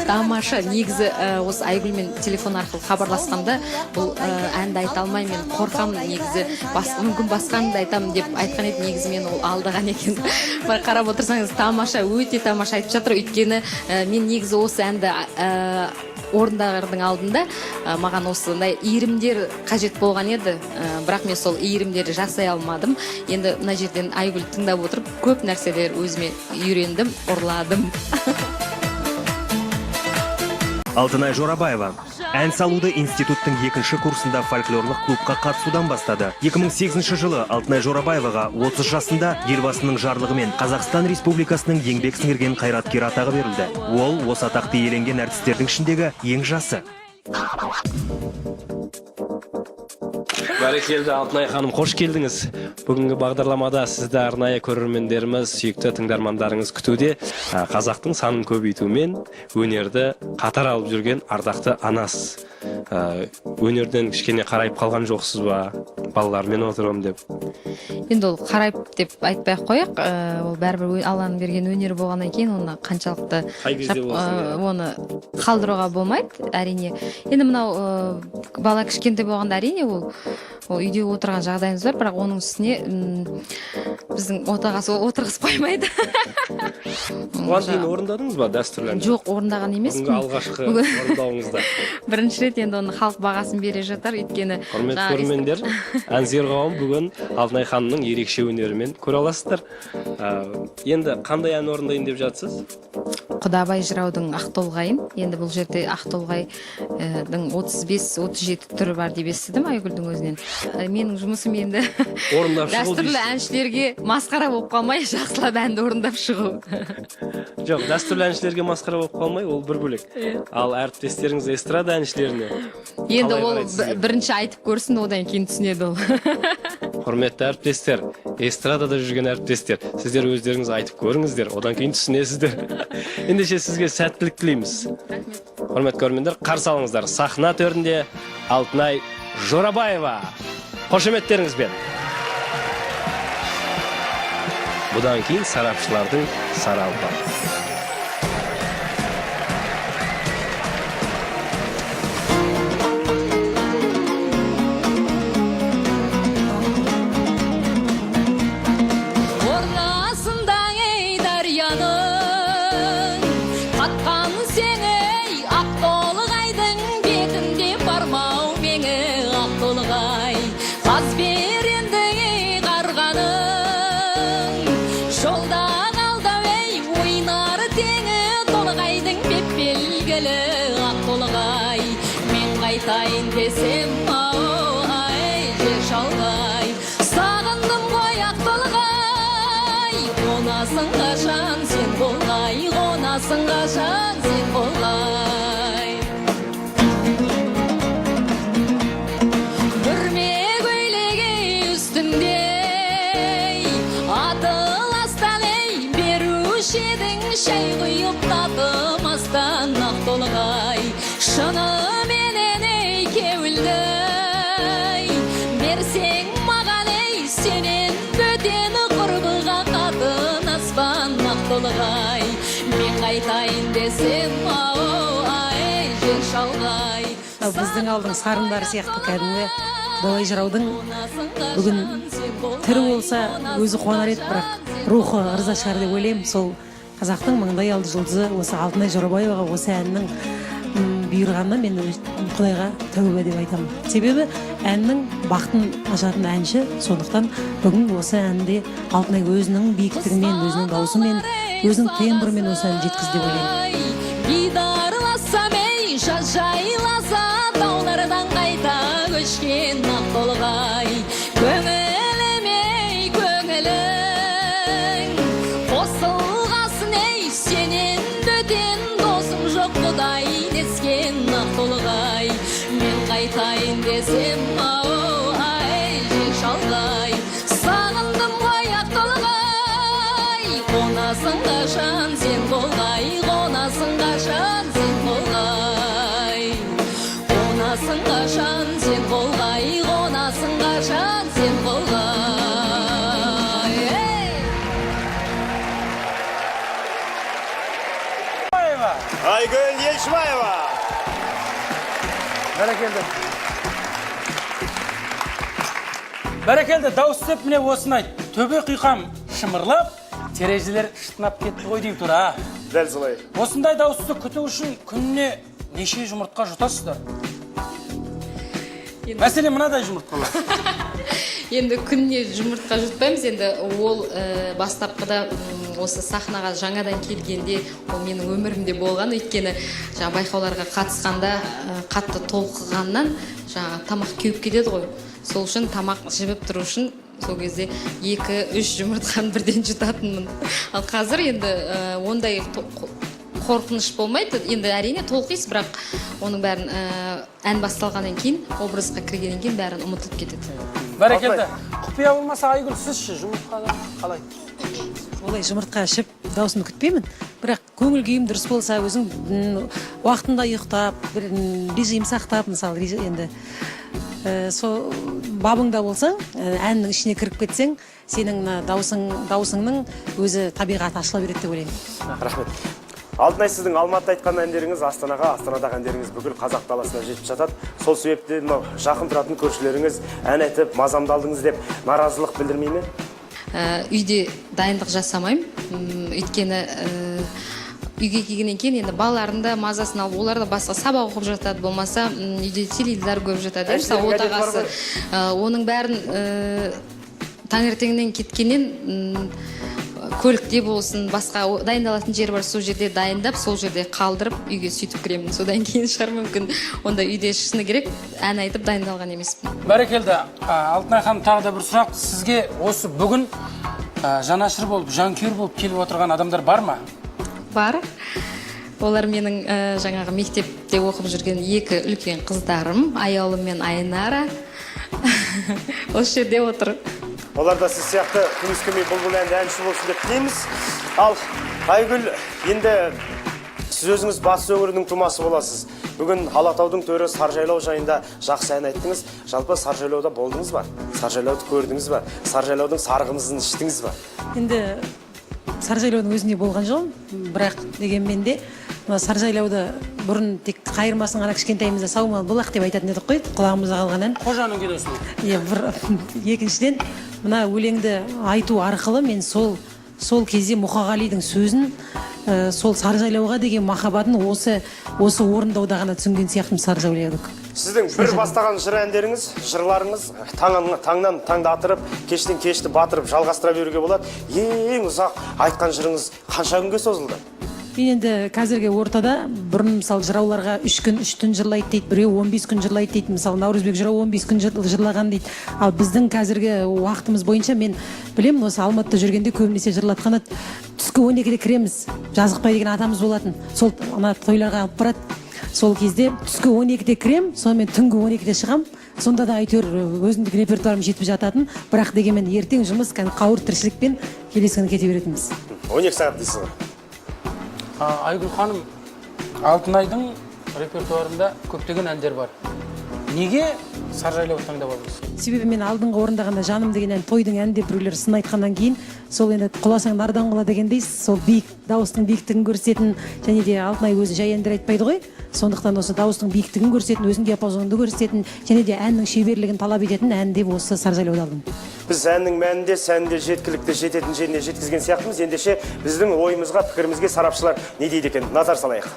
тамаша. Негізі осы Айгүлмен телефон арқылы хабарласқанда бұл әнді айта алмаймын, мен қорқам, негізі мүмкін басқаны да айтамын деп айтқан еді. Негізі мен ол алдаған екен. Қарап отырсаңыз, тамаша, өте тамаша айтып жатыр. Өйткені мен негізі осы әнді орындағардың алдында маған осындай иірімдер қажет болған еді, бірақ мен сол иірімдерді жасай алмадым. Енді мына жерден Айгүл тыңдап отырып, көп нәрселер өзіме үйрендім, ұрладым. Алтынай Жорабаева ән салуды институттың 2-ші курсында фольклорлық клубқа қатысудан бастады. 2008 жылы Алтынай Жорабаеваға 30 жасында елбасының жарлығымен Қазақстан Республикасының еңбек сіңірген қайраткері атағы берілді. Ол осы атақты иеленген әртістердің ішіндегі ең жасы. Бәрекелді, Алтынай ханым, қош келдіңіз. Бүгінгі бағдарламада сізді арнайы көрермендеріміз, сүйікті тыңдармандарыңыз күтуде. Қазақтың санын көбейтумен өнерді қатар алып жүрген ардақты анасыз. Өнерден кішкене қарайып қалған жоқсыз ба? Балалармен отырым деп. Енді ол қарайып деп айтпай-ақ қояқ. Ол бәрібір Алланың берген өнер болғаннан кейін оны қаншалықты оны қалдыруға болмайды, әрине. Енді мынау бала кішкентай болғанда әрине ол үйде отырған жағдайымыз бар, бірақ оның үстіне біздің отағасы отырғызып қоймайды. Оған дейін орындадыңыз ба дәстүрлі әнді? Жоқ, орындаған емеспін. Бүгінгі алғашқы орындауыңызда. Бірінші рет енді оны халық бағасын бере жатар, өйткені құрметті көрермендер, әнсүйер қауым бүгін Алтынай ханымның ерекше өнерімен көре аласыздар. Енді қандай ән орындайын деп жатсыз? Құдабай жыраудың Ақтолғайын. Енді бұл жерде Ақтолғайдың 35-37 түрі бар деп естідім Айгүлдің өзінен. Менің жұмысым енді дәстүрлі әншілерге масқара болып қалмай, жақсылап әнді орындап шығу. Жоқ, дәстүрлі әншілерге масқара болып қалмай, ол бір бөлек. Ал әріптестеріңіз эстрада әншілеріне енді ол бірінші айтып көрсін, одан кейін түсінеді ол. Құрметті әріптестер, эстрадада жүрген әріптестер, сіздер өздеріңіз айтып көріңіздер, одан кейін түсінесіздер. Ендеше сізге сәттілік тілейміз. Құрметті көрермендер, қарсы алыңыздар. Сахна төрінде Алтынай Жорабаева. Қошеметтеріңізбен. Бұдан кейін сарапшылардың саралпы. Айтайын десем, ай, жер шалғай, сағындым ғой Ақтолғай, қонасың қашан сен болғай, қонасың қашан сен болғай. Бүрме көйлегі үстінде атыластан беруші едің, шай құйып татымастан Ақтолғай, шыны берсең маған сенен бөтен құрбыға қатынаспан Ақтолғай, мен қайтайын десем, ай, жер шалғай. Біздің алдың сарындары сияқты кәдімгі Далай жыраудың бүгін тірі болса өзі қуанар еді, бірақ рухы ырза шығар деп ойлаймын. Сол қазақтың маңдай алды жұлдызы осы Алтынай Жорабаеваға осы әннің бұйырғанына мен Құдайға тәуба деп айтамын. Себебі әннің бақытын ашатын әнші, сондықтан бүгін осы әнде Алтынай өзінің биіктігімен, өзінің даусымен, өзінің тембрымен осы әнді жеткізді деп ойлаймын. Бидарласам жаз жайласа, таулардан қайта көшкен Ақтолғай, көңіліме көңілің қосылғасын сенен бөтен досым жоқ Құдай дескен Ақтолғай, мен қайтайын десем, ай, жер шалғай, сағындым ғой Ақтолғай, қонасың қашан сен болғай, қонасың қашан сен болғай, қонасың қашан сен болғай, қонасың қашан сен болғай. Айгүл Елшібаева. Бәрекелді. Бәрекелді, дауыс деп міне осыны айт. Төбе құйқам шымырлап, терезелер шытынап кетті ғой дейіп тұр, а? Дәл солай. Осындай дауысты күту үшін күніне неше жұмыртқа жұтасыздар? Мәселе мынадай жұмыртқалар. Енді күніне жұмыртқа жұтпаймыз, енді ол бастапқыда осы сахнаға жаңадан келгенде ол менің өмірімде болған, өйткені жаңа байқауларға қатысқанда қатты толқығаннан жаңа тамақ кеуіп кетеді ғой. Сол үшін тамақ жібіп тұру үшін сол кезде 2-3 жұмыртқаны бірден жұтатынмын. Ал қазір енді ондай қорқыныш болмайды. Енді әрине толқисыз, бірақ оның бәрін ән басталғаннан кейін, образға кіргеннен кейін бәрін ұмытылып кетеді. Бәрекелді. Құпия болмаса Айгүл, сізші жұмыртқада қалай? Олай жұмыртқа ішіп даусымды күтпеймін, бірақ көңіл күйім дұрыс болса, өзің уақытында ұйықтап, бір режим сақтап, мысалы енді сол бабыңда болсаң, әннің ішіне кіріп кетсең, сенің даусыңның өзі табиғаты ашыла береді деп ойлаймын. Рахмет. Алтынай, сіздің Алматыда айтқан әндеріңіз Астанаға, Астанадағы әндеріңіз бүкіл қазақ даласына жетіп жатады. Сол себепті жақын тұратын көршілеріңіз ән айтып, мазамды алдыңыз деп наразылық білдірмей ме? Үйде дайындық жасамаймын, өйткені үйге келгеннен кейін енді балалардың да мазасын алып, олар да басқа сабақ оқып жатады, болмаса үйде теледидар көріп жатады. Мысалы отағасы оның бәрін таңертеңнен кеткеннен көлікте болсын, басқа дайындалатын жер бар, сол жерде дайындап, сол жерде қалдырып, үйге сөйтіп кіремін. Содан кейін шығар мүмкін онда үйде шыны керек ән айтып дайындалған емеспін. Бәрекелді. Алтынай ханым, тағы да бір сұрақ. Сізге осы бүгін жанашыр болып, жанкүйер болып келіп отырған адамдар бар ма? Бар. Олар менің жаңағы мектепте оқып жүрген 2 үлкен қыздарым, Аяулым мен Айнара. Осы жерде отыр. Олар да сіз сияқты күміс көмей бұлбұл әнді әнші болсын деп тілейміз. Ал Айгүл, енді сіз өзіңіз Батыс өңірінің тумасы боласыз. Бүгін Алатаудың төрі Саржайлау жайында жақсы ән айттыңыз. Жалпы Саржайлауда болдыңыз ба? Саржайлауды көрдіңіз ба? Саржайлаудың сарғымызын іштіңіз ба? Енді Саржайлаудың өзінде болған жоқпын, бірақ дегенмен де Саржайлауды бұрын тек қайырмасын ғана кішкентайымызда Саумал бұлақ деп айтатын едік қой, құлағымызда қалған ән. Қожаның кедесі. Екіншіден, мына өлеңді айту арқылы мен сол кезде Мұқағалидың сөзін, сол Саржайлауға деген махаббатын осы орындауда ғана түсінген сияқтымын Саржайлаудың. Сіздің бір бастаған жыр әндеріңіз, жырларыңыз таңнан таңды атырып, кештен кешті батырып, жалғастыра беруге болады. Ең ұзақ айтқан жырыңыз қанша күнге созылды? Мен енді қазіргі ортада бұрын мысалы жырауларға 3 күн 3 түн жырлайды дейді, біреу 15 күн жырлайды дейді, мысалы Наурызбек жырау 15 күн жырлаған дейді. Ал біздің қазіргі уақытымыз бойынша мен білемін, осы Алматыда жүргенде көбінесе жырлатқан еді. Түскі 12-де кіреміз, Жазықбай деген атамыз болатын, сол ана тойларға алып барады. Сол кезде түскі 12-де кірем, сонымен түнгі 12-де шығам. Сонда да әйтеуір өзіндік репертуарым жетіп жататын, бірақ дегенмен ертең жұмыс қауырт тіршілікпен келесі күні кете беретінбіз. 12 сағат дейсіз ғой? Айгүл ханым, Алтынайдың репертуарында көптеген әндер бар. Неге Саржайлауды таңдап алдыңыз? Себебі мен алдыңғы орындағанда жаным деген ән, тойдың әні деп біреулер сын айтқаннан кейін, сол енді құласаң нардан құла дегендей, сол дауыстың биіктігін көрсететін, және де Алтынай өзі жай әндер айтпайды ғой. Сондықтан осы дауыстың биіктігін көрсететін, өзінің диапазонды көрсететін, және де әннің шеберлігін талап ететін ән деп осы Саржайлауды алдым. Біз әннің мәнінде, сәнінде жеткілікті жететін жеріне жеткізген сияқтымыз. Ендеше біздің ойымызға, пікірімізге сарапшылар не дейді екен? Назар салайық.